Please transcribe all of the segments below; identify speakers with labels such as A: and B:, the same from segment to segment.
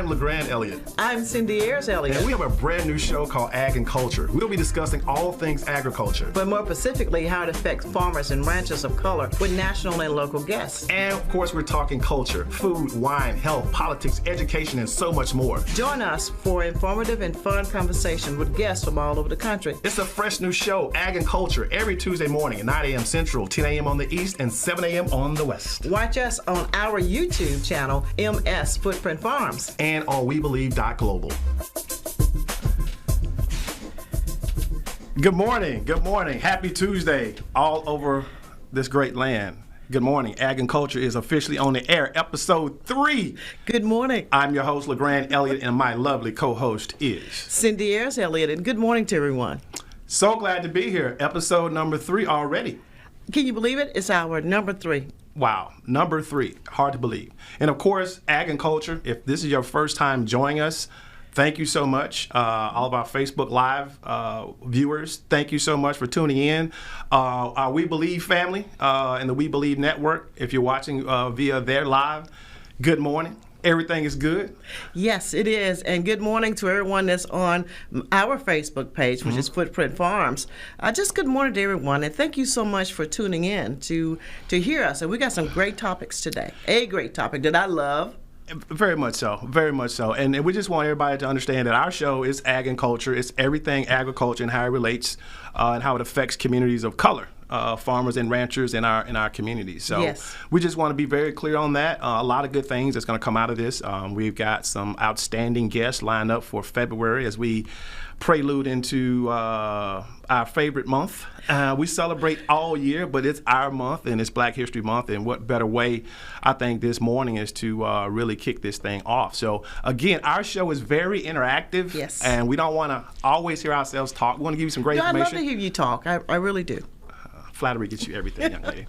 A: I'm LeGrand Elliott.
B: I'm Cindy Ayers Elliott.
A: And we have a brand new show called Ag and Culture. We'll be discussing all things agriculture.
B: But more specifically, how it affects farmers and ranchers of color with national and local guests.
A: And of course, we're talking culture, food, wine, health, politics, education, and so much more.
B: Join us for informative and fun conversation with guests from all over the country.
A: It's a fresh new show, Ag and Culture, every Tuesday morning at 9 a.m. Central, 10 a.m. on the East, and 7 a.m. on the West.
B: Watch us on our YouTube channel, MS Footprint Farms.
A: And on WeBelieve.global. Good morning. Good morning. Happy Tuesday all over this great land. Good morning. Ag and Culture is officially on the air, episode 3.
B: Good morning.
A: I'm your host, LeGrand Elliott, and my lovely co-host is
B: Cindy Ayers Elliott, and good morning to everyone.
A: So glad to be here. Episode number 3 already.
B: Can you believe it? It's our number 3.
A: Wow, number 3. Hard to believe. And of course, Ag and Culture, if this is your first time joining us, thank you so much. All of our Facebook Live viewers, thank you so much for tuning in. Our We Believe family and the We Believe Network, if you're watching via their live, good morning. Everything is good?
B: Yes, it is. And good morning to everyone that's on our Facebook page, which is Footprint Farms. Just good morning to everyone, and thank you so much for tuning in to hear us. And we got some great topics today. A great topic that I love.
A: Very much so. Very much so. And we just want everybody to understand that our show is Ag and Culture. It's everything agriculture and how it relates and how it affects communities of color. Farmers and ranchers in our communities. So yes. We just want to be very clear on that. A lot of good things that's going to come out of this. We've got some outstanding guests lined up for February as we prelude into our favorite month. We celebrate all year, but it's our month and it's Black History Month, and what better way, I think, this morning is to really kick this thing off. So again, our show is very interactive.
B: Yes.
A: And we don't want to always hear ourselves talk. We want to give you some great information.
B: I'd love to hear you talk. I really do.
A: Flattery gets you everything, young lady.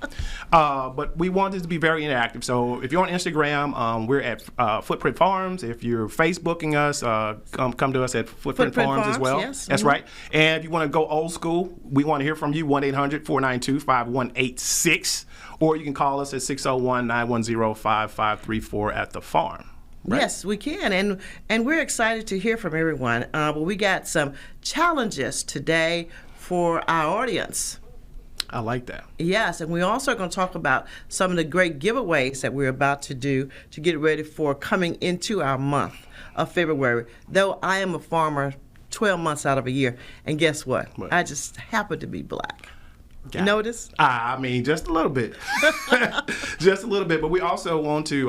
A: But we want this to be very interactive. So if you're on Instagram, we're at Footprint Farms. If you're Facebooking us, come to us at Footprint Farms as well.
B: Yes.
A: That's right. And if you want to go old school, we want to hear from you, 1-800-492-5186. Or you can call us at 601-910-5534 at the farm. Right?
B: Yes, we can, and we're excited to hear from everyone. But we got some challenges today for our audience.
A: I like that.
B: Yes, and we're also going to talk about some of the great giveaways that we're about to do to get ready for coming into our month of February. Though I am a farmer 12 months out of a year, and guess what? I just happen to be Black. You notice?
A: I mean, just a little bit. Just a little bit. But we also want to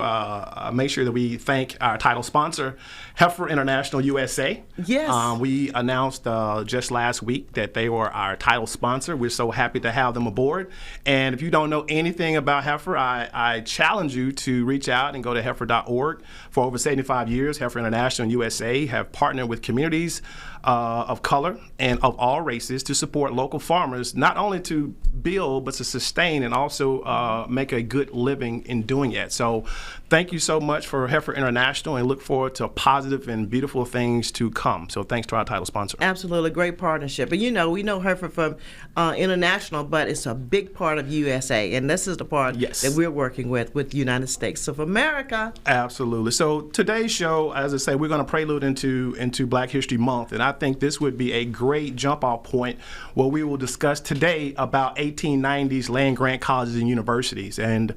A: make sure that we thank our title sponsor, Heifer International USA.
B: Yes.
A: We announced just last week that they were our title sponsor. We're so happy to have them aboard. And if you don't know anything about Heifer, I challenge you to reach out and go to heifer.org. For over 75 years, Heifer International USA have partnered with communities of color and of all races to support local farmers, not only to build, but to sustain and also make a good living in doing it. So thank you so much for Heifer International, and look forward to positive and beautiful things to come. So thanks to our title sponsor.
B: Absolutely, great partnership. And we know Heifer from international, but it's a big part of USA, and this is the part that we're working with the United States of America.
A: Absolutely. So today's show, as I say, we're going to prelude into Black History Month, and I think this would be a great jump-off point where we will discuss today about 1890s land-grant colleges and universities. And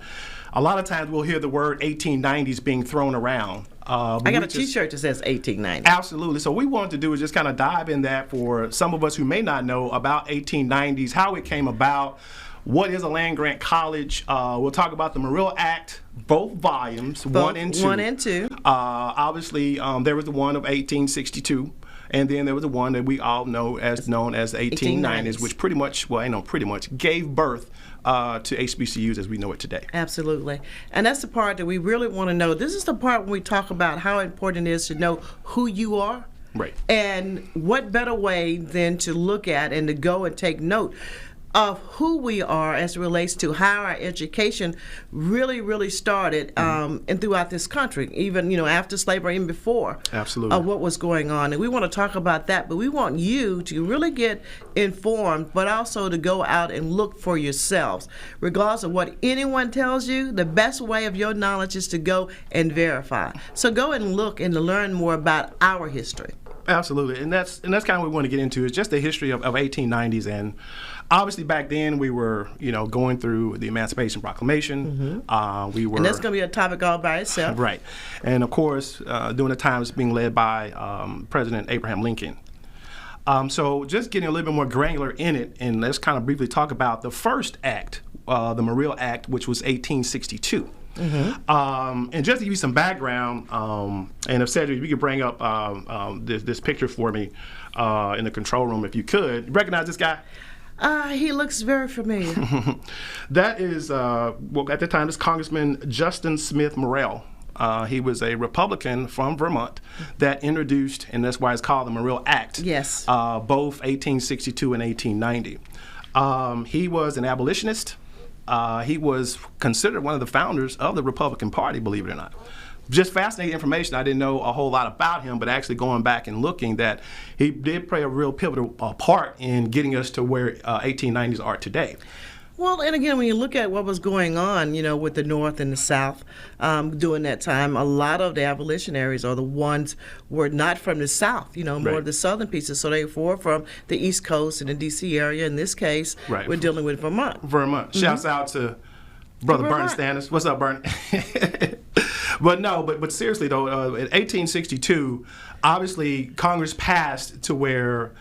A: a lot of times we'll hear the word 1890s being thrown around.
B: I got a T-shirt that says 1890.
A: Absolutely. So what we wanted to do is just kind of dive in that for some of us who may not know about 1890s, how it came about, what is a land-grant college. We'll talk about the Morrill Act, both volumes, 1 and 2.
B: 1 and 2.
A: Obviously, there was the one of 1862. And then there was the one that we all know as known as 1890s, which pretty much gave birth to HBCUs as we know it today.
B: Absolutely. And that's the part that we really want to know. This is the part when we talk about how important it is to know who you are.
A: Right.
B: And what better way than to look at and to go and take note. of who we are as it relates to how our education really started and throughout this country, even after slavery, even before.
A: Absolutely.
B: What was going on. And we want to talk about that, but we want you to really get informed, but also to go out and look for yourselves. Regardless of what anyone tells you, the best way of your knowledge is to go and verify. So go and look and to learn more about our history.
A: Absolutely, and that's kind of what we want to get into is just the history of 1890s, and obviously back then we were going through the Emancipation Proclamation. We were,
B: and that's going to be a topic all by itself,
A: right? And of course, during the times being led by President Abraham Lincoln. So just getting a little bit more granular in it, and let's kind of briefly talk about the first act, the Morrill Act, which was 1862. And just to give you some background, and if Cedric, if you could bring up this picture for me in the control room, if you could. You recognize this guy?
B: He looks very familiar.
A: That is, well, at the time, it's Congressman Justin Smith Morrill. He was a Republican from Vermont that introduced, and that's why it's called the Morrill Act.
B: Yes.
A: Both 1862 and 1890. He was an abolitionist. He was considered one of the founders of the Republican Party, believe it or not. Just fascinating information. I didn't know a whole lot about him, but actually going back and looking, that he did play a real pivotal part in getting us to where 1890s are today.
B: Well, and again, when you look at what was going on, with the North and the South during that time, a lot of the abolitionaries or the ones were not from the South, more
A: right.
B: of the southern pieces. So they were from the East Coast and the D.C. area. In this case,
A: right.
B: We're dealing with Vermont.
A: Vermont. Shouts out to Brother Bernie Stannis. What's up, Bernie? But seriously, though, in 1862, obviously, Congress passed to where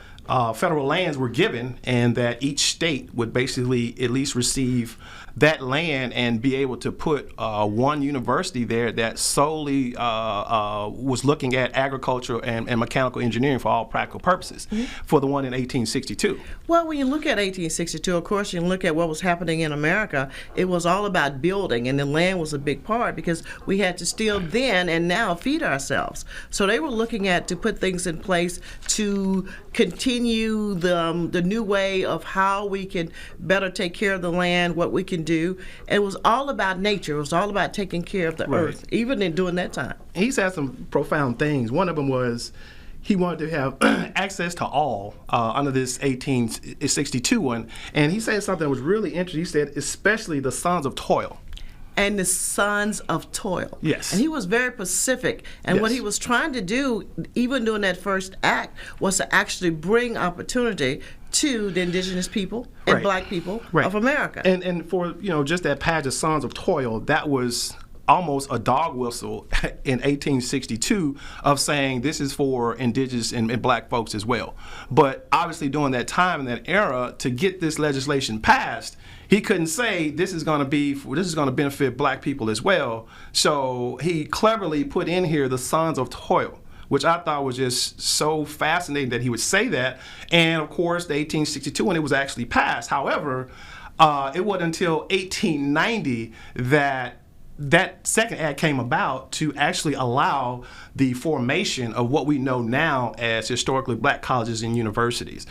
A: federal lands were given, and that each state would basically at least receive that land and be able to put one university there that solely was looking at agriculture and mechanical engineering for all practical purposes for the one in 1862.
B: Well, when you look at 1862, of course, you look at what was happening in America, it was all about building, and the land was a big part because we had to still then and now feed ourselves. So they were looking at to put things in place to continue the new way of how we can better take care of the land, what we can do. And it was all about nature. It was all about taking care of the earth, even during that time.
A: He's had some profound things. One of them was he wanted to have access to all under this 1862 one. And he said something that was really interesting. He said, especially the sons of toil.
B: And the sons of toil.
A: Yes.
B: And he was very specific. And what he was trying to do, even during that first act, was to actually bring opportunity to the indigenous people and black people of America.
A: And for, just that patch of sons of toil, that was almost a dog whistle in 1862 of saying this is for indigenous and black folks as well. But obviously during that time and that era, to get this legislation passed, he couldn't say this is going to benefit black people as well. So he cleverly put in here the sons of toil, which I thought was just so fascinating that he would say that. And of course, the 1862 when it was actually passed. However, it wasn't until 1890 that second act came about to actually allow the formation of what we know now as historically black colleges and universities,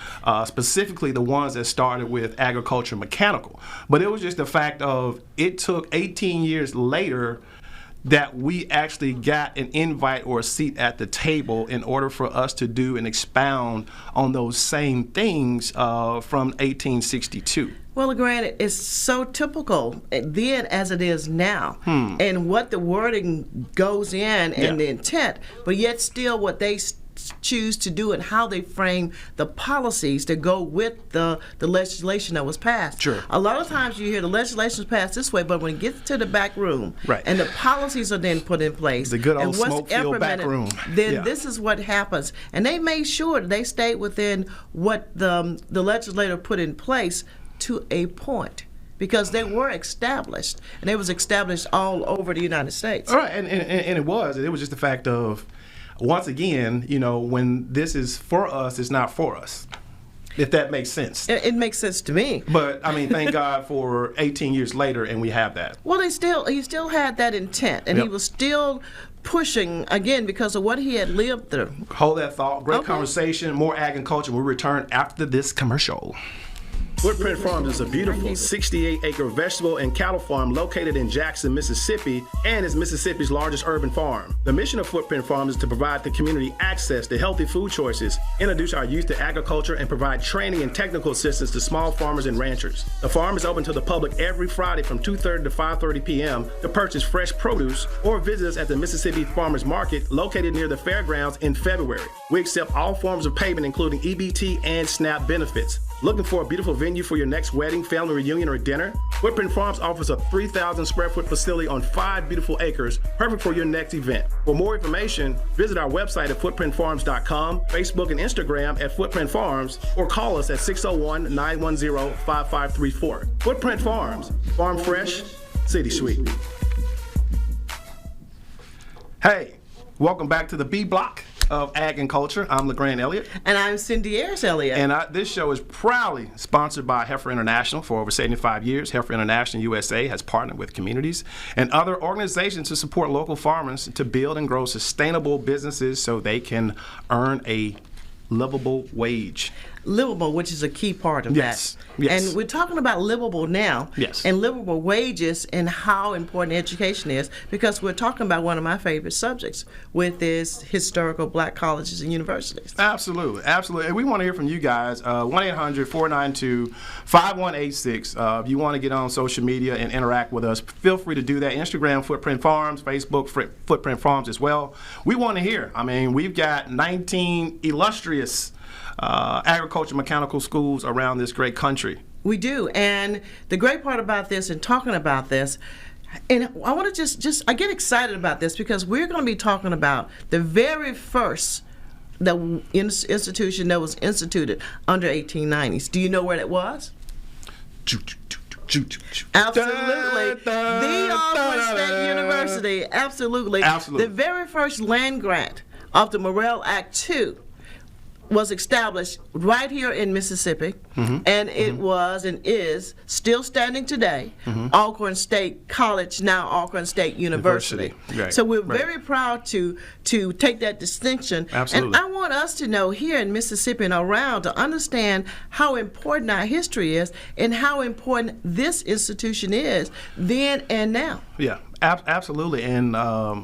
A: specifically the ones that started with agriculture and mechanical. But it was just the fact of it took 18 years later that we actually got an invite or a seat at the table in order for us to do and expound on those same things from 1862.
B: Well, granted, it's so typical then as it is now, and what the wording goes in and the intent, but yet still what they choose to do and how they frame the policies that go with the legislation that was passed.
A: Sure.
B: A lot of times you hear the legislation is passed this way, but when it gets to the back room and the policies are then put in place,
A: the good old
B: and what's
A: smoke-filled back room,
B: then this is what happens. And they made sure they stayed within what the legislator put in place to a point, because they were established, and they was established all over the United States.
A: All right, and it was just the fact of, once again, when this is for us, it's not for us, if that makes sense.
B: It makes sense to me.
A: But, I mean, thank God for 18 years later, and we have that.
B: Well, he still had that intent, and he was still pushing, again, because of what he had lived through.
A: Hold that thought. Great conversation, more ag and culture. We'll return after this commercial. Footprint Farms is a beautiful 68-acre vegetable and cattle farm located in Jackson, Mississippi, and is Mississippi's largest urban farm. The mission of Footprint Farms is to provide the community access to healthy food choices, introduce our youth to agriculture, and provide training and technical assistance to small farmers and ranchers. The farm is open to the public every Friday from 2:30 to 5:30 p.m. to purchase fresh produce or visit us at the Mississippi Farmers Market located near the fairgrounds in February. We accept all forms of payment, including EBT and SNAP benefits. Looking for a beautiful venue for your next wedding, family reunion, or dinner? Footprint Farms offers a 3,000 square foot facility on 5 beautiful acres, perfect for your next event. For more information, visit our website at footprintfarms.com, Facebook and Instagram at Footprint Farms, or call us at 601-910-5534. Footprint Farms, farm fresh, city sweet. Hey, welcome back to the B Block of Ag and Culture. I'm LeGrand Elliott.
B: And I'm Cindy Ayers Elliott.
A: And this show is proudly sponsored by Heifer International. For over 75 years, Heifer International USA has partnered with communities and other organizations to support local farmers to build and grow sustainable businesses so they can earn a livable wage.
B: Livable, which is a key part of
A: Yes.
B: that.
A: Yes.
B: And we're talking about livable now.
A: Yes.
B: And livable wages and how important education is, because we're talking about one of my favorite subjects, with is historical black colleges and universities.
A: Absolutely, absolutely. And we want to hear from you guys. 1-800-492-5186. If you want to get on social media and interact with us, feel free to do that. Instagram, Footprint Farms, Facebook, Footprint Farms as well. We want to hear. I mean, we've got 19 illustrious agriculture mechanical schools around this great country.
B: We do. And the great part about this and talking about this, and I want to just I get excited about this because we're going to be talking about the very first institution that was instituted under 1890's. Do you know where it was? Absolutely. The Auburn State University. Absolutely.
A: Absolutely.
B: The very first land grant of the Morrill Act II was established right here in Mississippi, and it was and is still standing today, Alcorn State College, now Alcorn State University.
A: Right.
B: So we're very proud to take that distinction.
A: Absolutely.
B: And I want us to know here in Mississippi and around to understand how important our history is and how important this institution is then and now.
A: Yeah, absolutely. And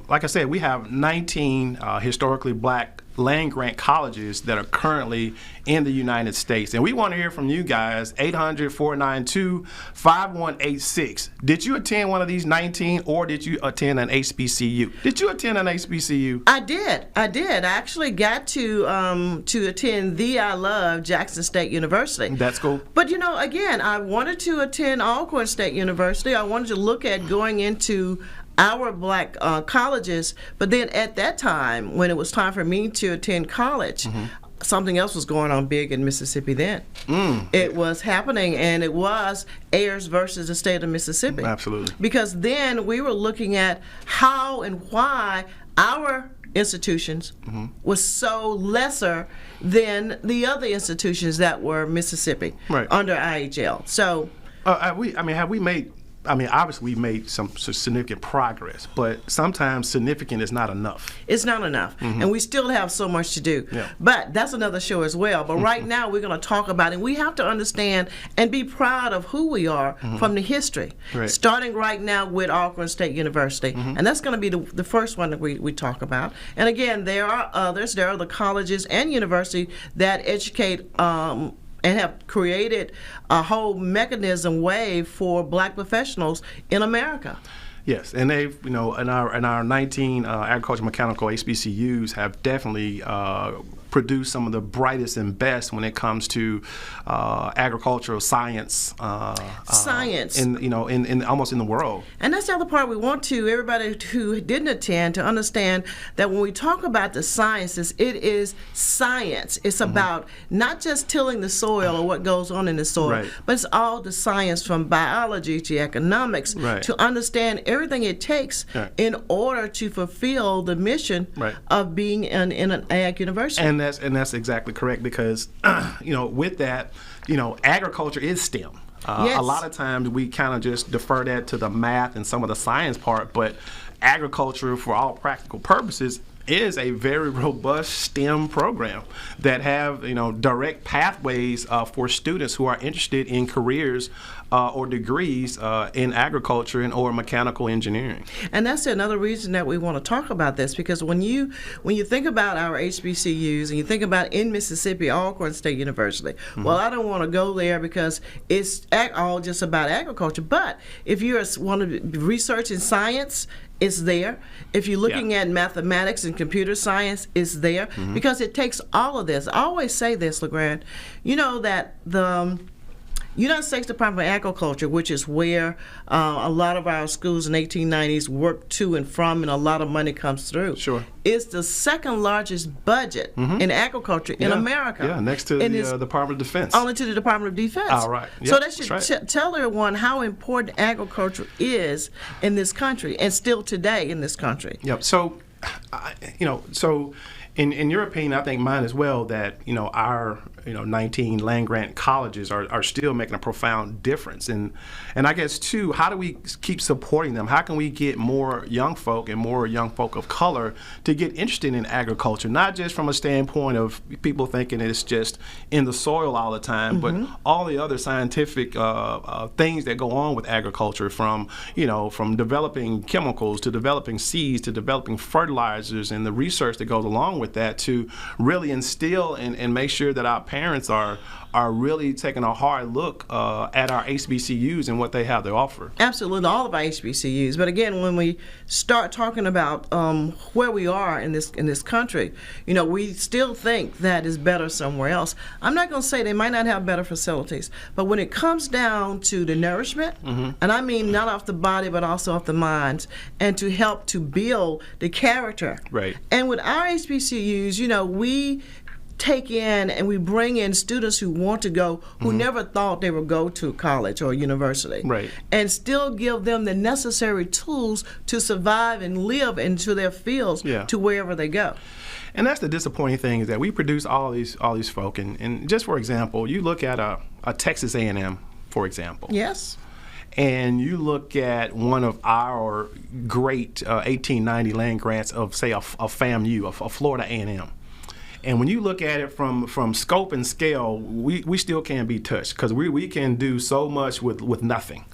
A: like I said, we have 19 historically black land grant colleges that are currently in the United States. And we want to hear from you guys, 800-492-5186. Did you attend one of these 19 or did you attend an HBCU? Did you attend an HBCU?
B: I did. I actually got to attend I love Jackson State University.
A: That's cool.
B: But you know, again, I wanted to attend Alcorn State University. I wanted to look at going into our black colleges, but then at that time, when it was time for me to attend college, something else was going on big in Mississippi then. It was happening, and it was Ayers versus the state of Mississippi.
A: Absolutely.
B: Because then we were looking at how and why our institutions was so lesser than the other institutions that were Mississippi under IHL. So,
A: have we made? I mean, obviously we made some significant progress, but sometimes significant is not enough.
B: It's not enough, and we still have so much to do.
A: Yeah.
B: But that's another show as well. But right now we're going to talk about it. We have to understand and be proud of who we are from the history, starting right now with Alcorn State University. And that's going to be the first one that we talk about. And again, there are others. There are the colleges and universities that educate and have created a whole mechanism way for black professionals in America.
A: Yes, and they've, in our 19 agriculture mechanical HBCUs have definitely produced some of the brightest and best when it comes to agricultural science. In almost in the world.
B: And that's the other part we want everybody who didn't attend to understand that when we talk about the sciences, it is science. It's about not just tilling the soil or what goes on in the soil, but it's all the science from biology to economics to understand everything it takes in order to fulfill the mission of being in an ag university.
A: And that's exactly correct, because with that, agriculture is STEM. A lot of times we kind of just defer that to the math and some of the science part, but agriculture, for all practical purposes, is a very robust STEM program that have direct pathways for students who are interested in careers or degrees in agriculture and or mechanical engineering.
B: And that's another reason that we want to talk about this, because when you think about our HBCUs and you think about in Mississippi, Alcorn State University, well, I don't want to go there because it's all just about agriculture. But if you want to research in science, it's there. If you're looking at mathematics and computer science, it's there, because it takes all of this. I always say this, LeGrand, that the United States Department of Agriculture, which is where a lot of our schools in 1890s worked to and from, and a lot of money comes through, is the second largest budget in agriculture in America.
A: Yeah, next to the Department of Defense.
B: Only to the Department of Defense.
A: All right. Yep,
B: so that should tell everyone how important agriculture is in this country, and still today in this country.
A: Yep. So, in your opinion, I think mine as well, that our 19 land grant colleges are still making a profound difference, and I guess too, how do we keep supporting them? How can we get more young folk and more young folk of color to get interested in agriculture, not just from a standpoint of people thinking it's just in the soil all the time, but all the other scientific things that go on with agriculture, from developing chemicals to developing seeds to developing fertilizers, and the research that goes along with that, to really instill and make sure that our parents are really taking a hard look at our HBCUs and what they have to offer.
B: Absolutely, all of our HBCUs. But again, when we start talking about where we are in this country, we still think that is better somewhere else. I'm not going to say they might not have better facilities, but when it comes down to the nourishment, and I mean not off the body but also off the minds, and to help to build the character.
A: Right.
B: And with our HBCUs, we take in and we bring in students who want to go, who never thought they would go to college or university, and still give them the necessary tools to survive and live into their fields to wherever they go.
A: And that's the disappointing thing, is that we produce all these folk, and just for example, you look at a Texas A&M, for example.
B: Yes.
A: And you look at one of our great 1890 land grants of, say, a FAMU, a Florida A&M. And when you look at it from scope and scale, we still can't be touched, because we can do so much with nothing.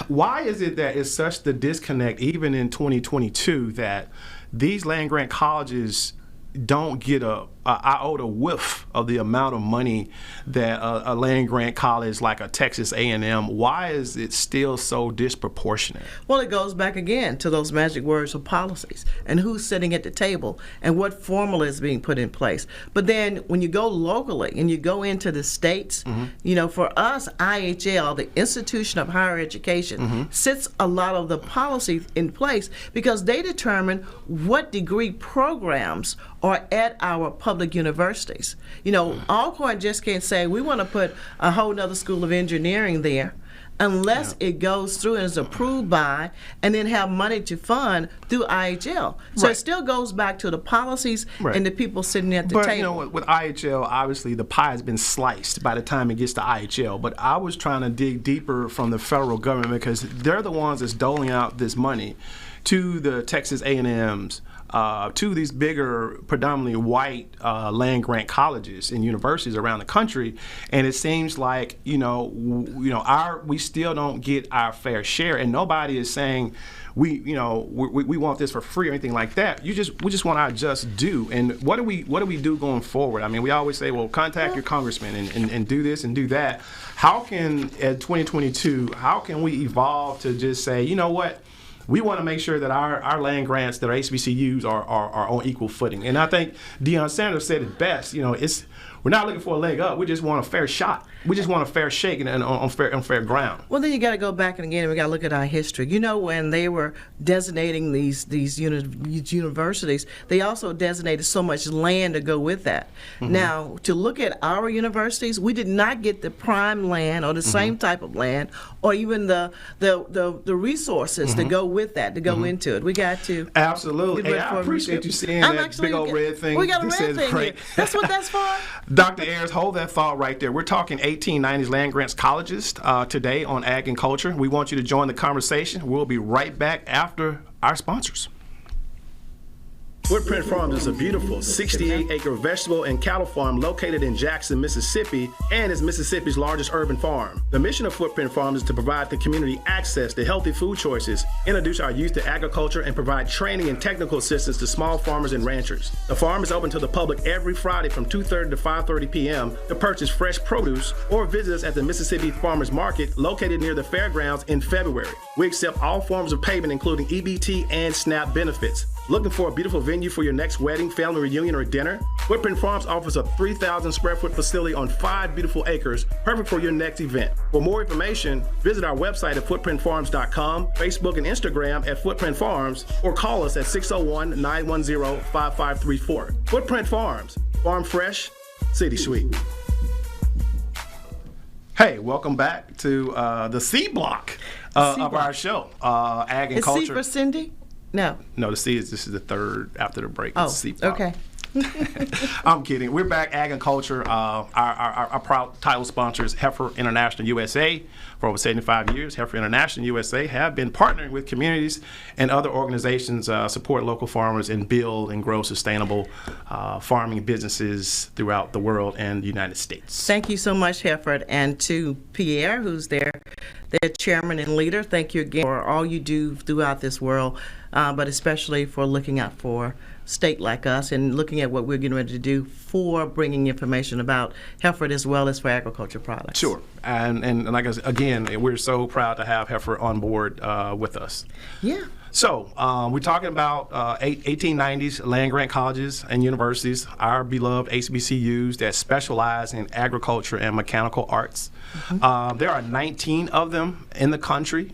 A: Why is it that it's such the disconnect, even in 2022, that these land grant colleges don't get a iota whiff of the amount of money that a land grant college like a Texas A&M? Why is it still so disproportionate?
B: Well, it goes back again to those magic words of policies and who's sitting at the table and what formula is being put in place. But then when you go locally and you go into the states, for us, IHL, the Institution of Higher Education, sits a lot of the policies in place, because they determine what degree programs are at our public universities. Alcorn just can't say we want to put a whole nother school of engineering there unless it goes through and is approved by, and then have money to fund through IHL. So it still goes back to the policies and the people sitting at the table.
A: But with IHL, obviously the pie has been sliced by the time it gets to IHL. But I was trying to dig deeper from the federal government, because they're the ones that's doling out this money to the Texas A&Ms, to these bigger, predominantly white land grant colleges and universities around the country, and it seems like we still don't get our fair share, and nobody is saying we want this for free or anything like that. We just want our just due. And what do we do going forward? I mean, we always say, well, contact your congressman and do this and do that. How can, at 2022, how can we evolve to just say, you know what? We want to make sure that our land grants, that our HBCUs are on equal footing. And I think Deion Sanders said it best. We're not looking for a leg up. We just want a fair shot. We just want a fair shake and on fair ground.
B: Well, then you got to go back and again, we got to look at our history. When they were designating these universities, they also designated so much land to go with that. Now, to look at our universities, we did not get the prime land or the same type of land, or even the resources to go with that, to go into it. We got to
A: absolutely. Hey, I appreciate you seeing that big old red thing.
B: We got a red thing here. That's what that's for.
A: Dr. Ayers, hold that thought right there. We're talking 1890s land grants colleges today on Ag and Culture. We want you to join the conversation. We'll be right back after our sponsors. Footprint Farms is a beautiful 68-acre vegetable and cattle farm located in Jackson, Mississippi, and is Mississippi's largest urban farm. The mission of Footprint Farms is to provide the community access to healthy food choices, introduce our youth to agriculture, and provide training and technical assistance to small farmers and ranchers. The farm is open to the public every Friday from 2:30 to 5:30 p.m. to purchase fresh produce or visit us at the Mississippi Farmers Market located near the fairgrounds in February. We accept all forms of payment, including EBT and SNAP benefits. Looking for a beautiful venue for your next wedding, family reunion, or dinner? Footprint Farms offers a 3,000 square foot facility on 5 beautiful acres, perfect for your next event. For more information, visit our website at footprintfarms.com, Facebook and Instagram at Footprint Farms, or call us at 601-910-5534. Footprint Farms, farm fresh, city sweet. Hey, welcome back to the C block of our show, Ag and Culture.
B: Is C for Cindy? No.
A: No, this is the third after the break.
B: Oh,
A: C
B: okay.
A: I'm kidding. We're back, Ag and Culture. Our proud title sponsor is Heifer International USA. For over 75 years, Heifer International USA have been partnering with communities and other organizations support local farmers and build and grow sustainable farming businesses throughout the world and the United States.
B: Thank you so much, Heifer, and to Pierre, who's their chairman and leader. Thank you again for all you do throughout this world, but especially for looking out for state like us and looking at what we're getting ready to do for bringing information about Heifer as well as for agriculture products.
A: Sure. And like I said, again, we're so proud to have Heifer on board with us.
B: Yeah.
A: So we're talking about 1890s land-grant colleges and universities, our beloved HBCUs that specialize in agriculture and mechanical arts. Mm-hmm. There are 19 of them in the country.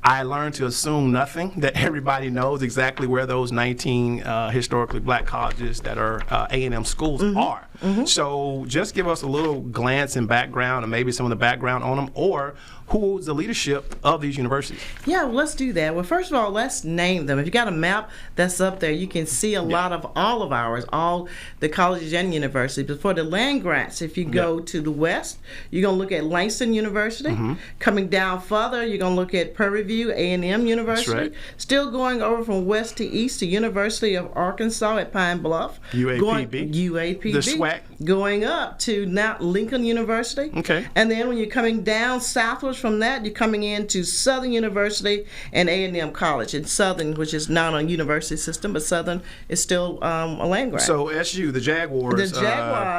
A: I learned to assume nothing, that everybody knows exactly where those 19 historically black colleges that are A&M schools are. Mm-hmm. So just give us a little glance and background and maybe some of the background on them, or who's the leadership of these universities?
B: Yeah, well, let's do that. Well, first of all, let's name them. If you got a map that's up there, you can see a lot of all of ours, all the colleges and universities. But for the land grants, if you go to the west, you're going to look at Langston University. Mm-hmm. Coming down further, you're going to look at Prairie View A&M University. That's right. Still going over from west to east to University of Arkansas at Pine Bluff.
A: UAPB.
B: UAPB.
A: The SWAC.
B: Going up to now Lincoln University.
A: Okay.
B: And then when you're coming down southwards from that, you're coming into Southern University and A&M College. And Southern, which is not a university system, but Southern is still a land grant.
A: So SU, the Jaguars,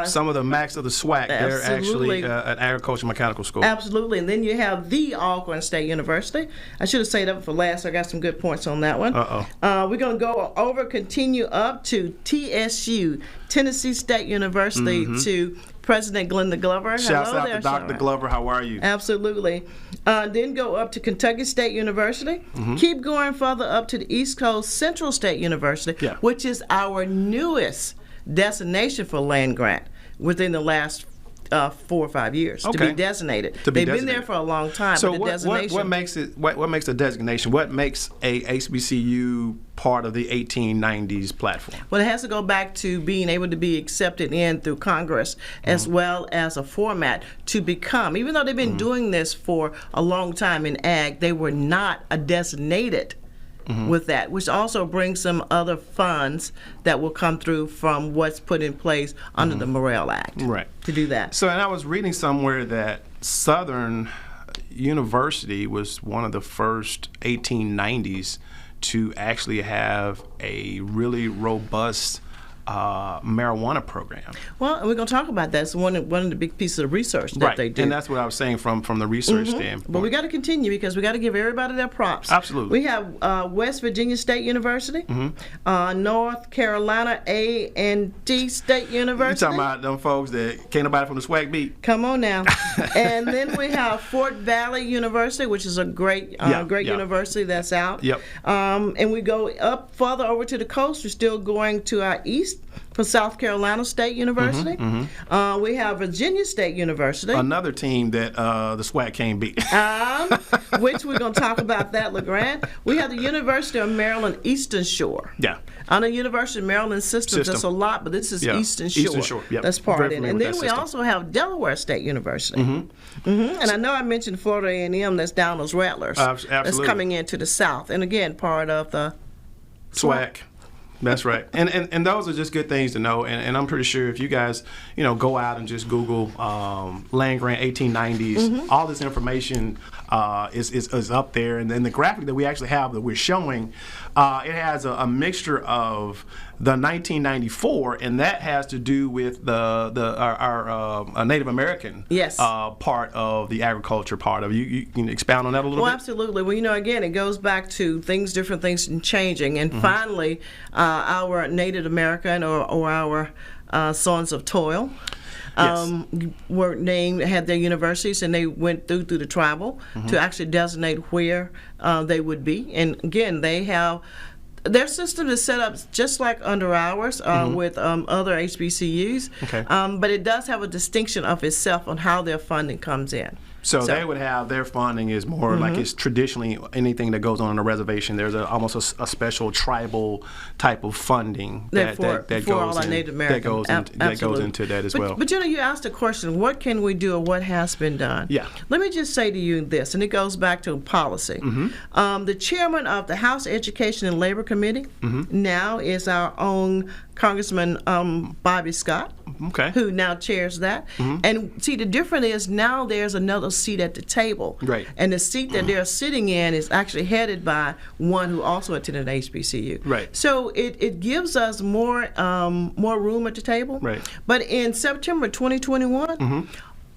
A: some of the Macs of the SWAC, they're actually an agriculture mechanical school.
B: Absolutely. And then you have the Alcorn State University. I should have saved that for last. I got some good points on that one. We're going to go over, continue up to TSU, Tennessee State University, to President Glenda Glover.
A: Shouts out to Dr. Glover. How are you?
B: Absolutely. Then go up to Kentucky State University. Mm-hmm. Keep going further up to the East Coast, Central State University, which is our newest destination for land grant within the last 4 or 5 years to be designated. They've been there for a long time.
A: So
B: but
A: what makes it? What makes a designation? What makes a HBCU part of the 1890s platform?
B: Well, it has to go back to being able to be accepted in through Congress as well as a format to become. Even though they've been doing this for a long time in ag, they were not a designated. With that, which also brings some other funds that will come through from what's put in place under the Morrell Act.
A: Right.
B: To do that.
A: So, and I was reading somewhere that Southern University was one of the first 1890s to actually have a really robust marijuana program.
B: Well, we're going to talk about that. It's one of the big pieces of research that they do.
A: And that's what I was saying from the research standpoint.
B: But we got to continue because we got to give everybody their props.
A: Absolutely.
B: We have West Virginia State University, North Carolina A&T State University.
A: You talking about them folks that can't nobody from the SWAC beat?
B: Come on now. And then we have Fort Valley University, which is a great university that's out.
A: Yep.
B: And we go up further over to the coast. We're still going to our east for South Carolina State University. We have Virginia State University.
A: Another team that the SWAC can't beat.
B: Which we're going to talk about that, LeGrand. We have the University of Maryland Eastern Shore.
A: Yeah.
B: On the University of Maryland system, that's a lot, but this is Eastern Shore.
A: Eastern Shore, yep.
B: That's part of it. And then we also have Delaware State University. And I know I mentioned Florida A&M, that's down those Rattlers.
A: Absolutely.
B: That's coming into the south. And again, part of the
A: SWAC. That's right. And those are just good things to know. And I'm pretty sure if you guys, go out and just Google land grant 1890s, all this information is up there. And then the graphic that we actually have that we're showing, it has a mixture of the 1994, and that has to do with our Native American part of the agriculture part of it. You can expound on that a little bit?
B: Well, absolutely. Well, again, it goes back to different things changing. And finally, our Native American or our Sons of Toil were named, had their universities, and they went through the tribal to actually designate where they would be. And again, they have their system is set up just like under ours with other HBCUs, but it does have a distinction of itself on how their funding comes in.
A: So they would have their funding is more like it's traditionally anything that goes on a reservation. There's almost a special tribal type of funding that goes into that as well.
B: But you asked a question: what can we do, or what has been done?
A: Yeah.
B: Let me just say to you this, and it goes back to policy. The chairman of the House Education and Labor Committee now is our own Congressman Bobby Scott, who now chairs that. And see, the difference is now there's another seat at the table.
A: Right.
B: And the seat that they're sitting in is actually headed by one who also attended HBCU.
A: Right.
B: So it gives us more room at the table.
A: Right.
B: But in September 2021,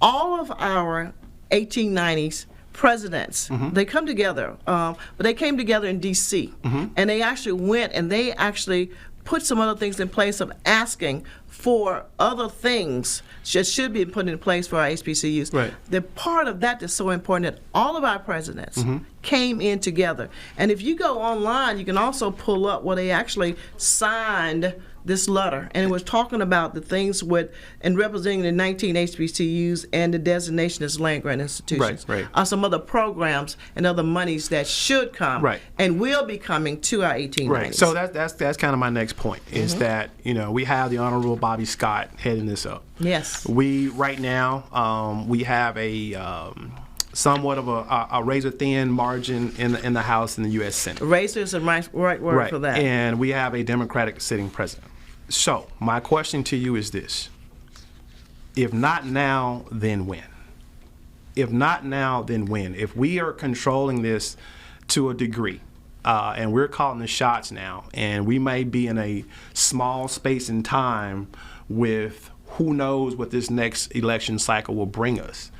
B: all of our 1890s presidents, they come together, but they came together in D.C. And they actually went and they actually put some other things in place of asking for other things that should be put in place for our HBCUs.
A: Right.
B: The part of that that's so important that all of our presidents came in together. And if you go online, you can also pull up where they actually signed this letter, and it was talking about the things and representing the 19 HBCUs and the designation as land-grant institutions.
A: Right.
B: Some other programs and other monies that should come and will be coming to our 1890s.
A: Right. So that's kind of my next point is that we have the Honorable Bobby Scott heading this up.
B: Yes.
A: We right now we have a somewhat of a razor-thin margin in the House and the U.S. Senate.
B: Razor is the right word for that.
A: And we have a Democratic sitting president. So my question to you is this: if not now, then when? If not now, then when? If we are controlling this to a degree, and we're calling the shots now, and we may be in a small space in time with who knows what this next election cycle will bring us.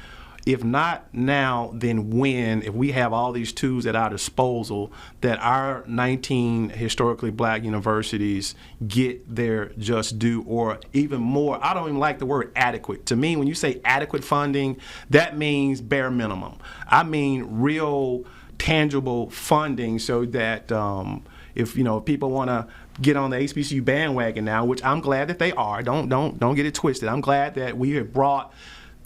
A: If not now, then when, if we have all these tools at our disposal, that our 19 historically black universities get their just due, or even more. I don't even like the word adequate. To me, when you say adequate funding, that means bare minimum. I mean real tangible funding, so that if people want to get on the HBCU bandwagon now, which I'm glad that they are, don't get it twisted. I'm glad that we have brought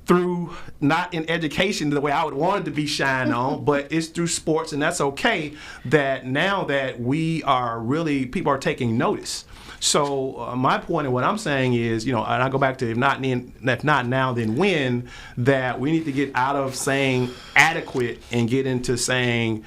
A: through, not in education the way I would want it to be shined on, but it's through sports, and that's okay, that now that we are really, people are taking notice. So my point and what I'm saying is, and I go back to if not now, then when, that we need to get out of saying adequate and get into saying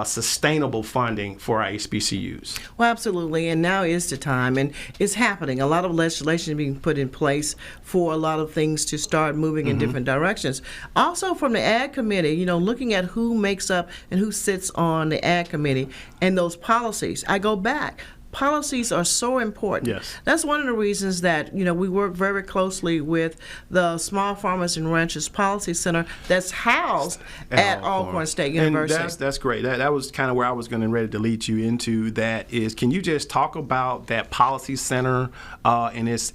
A: sustainable funding for our HBCUs.
B: Well, absolutely, and now is the time, and it's happening. A lot of legislation is being put in place for a lot of things to start moving in different directions. Also from the Ag Committee, looking at who makes up and who sits on the Ag Committee and those policies. I go back. Policies are so important.
A: Yes.
B: That's one of the reasons that we work very closely with the Small Farmers and Ranchers Policy Center that's housed at Alcorn State University.
A: And that's great. That was kind of where I was going to ready to lead you into. That is, can you just talk about that policy center and its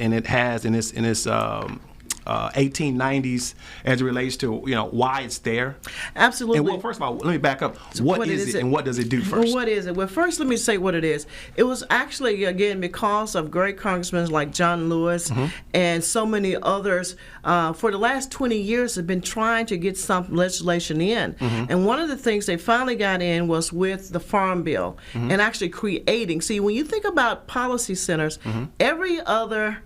A: 1890s as it relates to why it's there?
B: Absolutely.
A: And well, first of all, let me back up. What is it and what does it do first?
B: Well, what is it? Well, first let me say what it is. It was actually, again, because of great congressmen like John Lewis and so many others for the last 20 years have been trying to get some legislation in. And one of the things they finally got in was with the Farm Bill and actually creating. See, when you think about policy centers, every other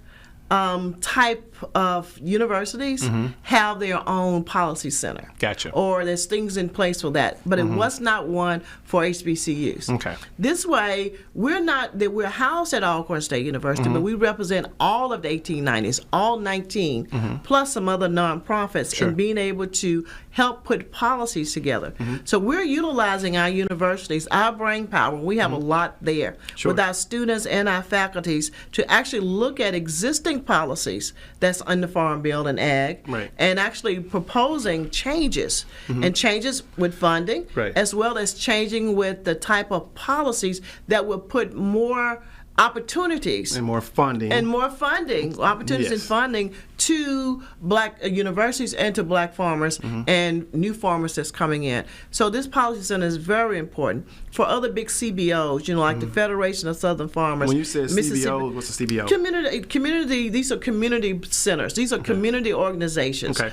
B: type of universities have their own policy center.
A: Gotcha.
B: Or there's things in place for that, but it was not one for HBCUs.
A: Okay.
B: This way, we're housed at Alcorn State University, but we represent all of the 1890s, all 19, plus some other nonprofits,
A: Sure.
B: and being able to help put policies together. So we're utilizing our universities, our brain power. We have a lot there
A: Sure.
B: with our students and our faculties to actually look at existing policies that's in the Farm Bill and Ag,
A: Right.
B: and actually proposing changes, and changes with funding,
A: Right.
B: as well as changing with the type of policies that will put more opportunities
A: And more funding.
B: opportunities and
A: Yes.
B: funding to black universities and to black farmers and new farmers that's coming in. So this policy center is very important for other big CBOs, like the Federation of Southern Farmers.
A: When you said
B: Mississippi-
A: CBO, what's a CBO?
B: Community. These are community centers. These are community organizations.
A: Okay.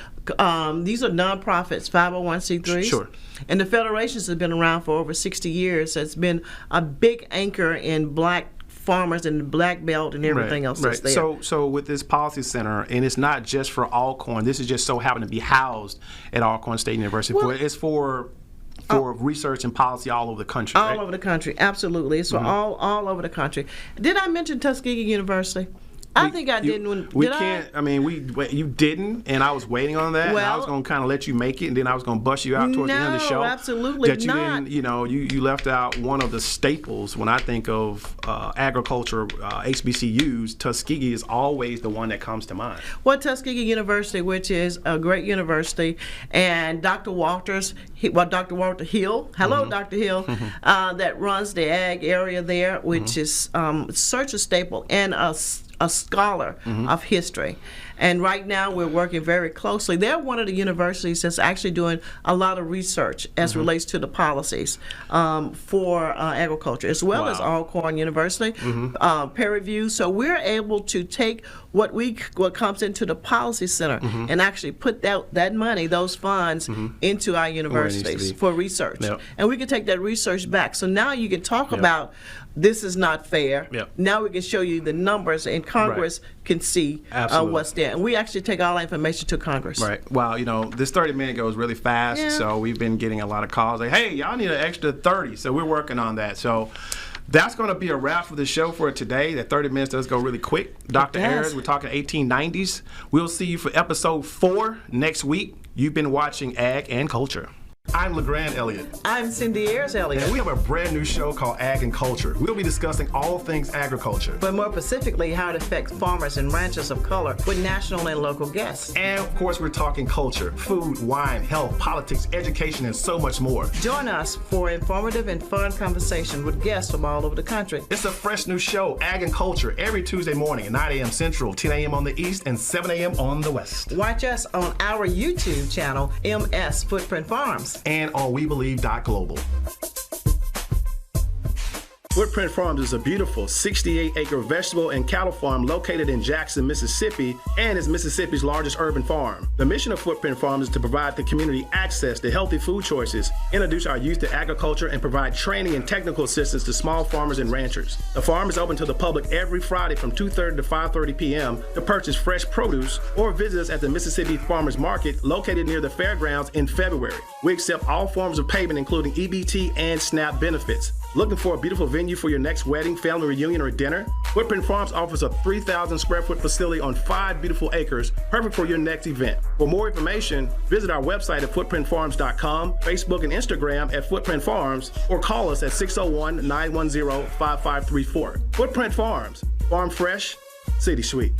B: These are nonprofits, 501c3s.
A: Sure.
B: And the federations have been around for over 60 years. It's been a big anchor in black farmers and the black belt and everything else that's there.
A: So with this policy center, and it's not just for Alcorn. This is just so happen to be housed at Alcorn State University.
B: Well-
A: It's for research and policy all over the country.
B: All
A: right?
B: over the country, absolutely. It's for all over the country. Did I mention Tuskegee University? I think I didn't.
A: We
B: Did
A: can't. I mean, you didn't, and I was waiting on that. And I was
B: Well-
A: going to kind of let you make it, and then I was going to bust you out towards the end of the show.
B: No, absolutely
A: that you
B: not.
A: Didn't, you left out one of the staples when I think of agriculture, HBCUs. Tuskegee is always the one that comes to mind.
B: Well, Tuskegee University, which is a great university, and Dr. Walter Hill, hello, Dr. Hill, that runs the ag area there, which is such a staple and a scholar of history. And right now we're working very closely. They're one of the universities that's actually doing a lot of research as relates to the policies for agriculture, as well as Alcorn University, peer review. So we're able to take what comes into the policy center and actually put that money, those funds, into our universities for research.
A: Yep.
B: And we can take that research back. So now you can talk about this is not fair.
A: Yep.
B: Now we can show you the numbers, and Congress can see
A: Absolutely.
B: what's there. And we actually take all that information to Congress.
A: Right. Well, this 30-minute goes really fast,
B: Yeah.
A: so we've been getting a lot of calls like, hey, y'all need an extra 30, so we're working on that. So that's going to be a wrap for the show for today. That 30 minutes does go really quick. Dr.
B: does.
A: Ayers, we're talking 1890s. We'll see you for episode 4 next week. You've been watching Ag and Culture. I'm LeGrand Elliott.
B: I'm Cindy Ayers Elliott.
A: And we have a brand new show called Ag and Culture. We'll be discussing all things agriculture.
B: But more specifically, how it affects farmers and ranchers of color with national and local guests.
A: And of course, we're talking culture, food, wine, health, politics, education, and so much more.
B: Join us for informative and fun conversation with guests from all over the country.
A: It's a fresh new show, Ag and Culture, every Tuesday morning at 9 a.m. Central, 10 a.m. on the East, and 7 a.m. on the West.
B: Watch us on our YouTube channel, MS Footprint Farms.
A: And on WeBelieve.global. Footprint Farms is a beautiful 68-acre vegetable and cattle farm located in Jackson, Mississippi, and is Mississippi's largest urban farm. The mission of Footprint Farms is to provide the community access to healthy food choices, introduce our youth to agriculture, and provide training and technical assistance to small farmers and ranchers. The farm is open to the public every Friday from 2:30 to 5:30 p.m. to purchase fresh produce or visit us at the Mississippi Farmers Market located near the fairgrounds in February. We accept all forms of payment, including EBT and SNAP benefits. Looking for a beautiful venue for your next wedding, family reunion, or dinner? Footprint Farms offers a 3,000 square foot facility on 5 beautiful acres, perfect for your next event. For more information, visit our website at footprintfarms.com, Facebook and Instagram at Footprint Farms, or call us at 601-910-5534. Footprint Farms, farm fresh, city sweet.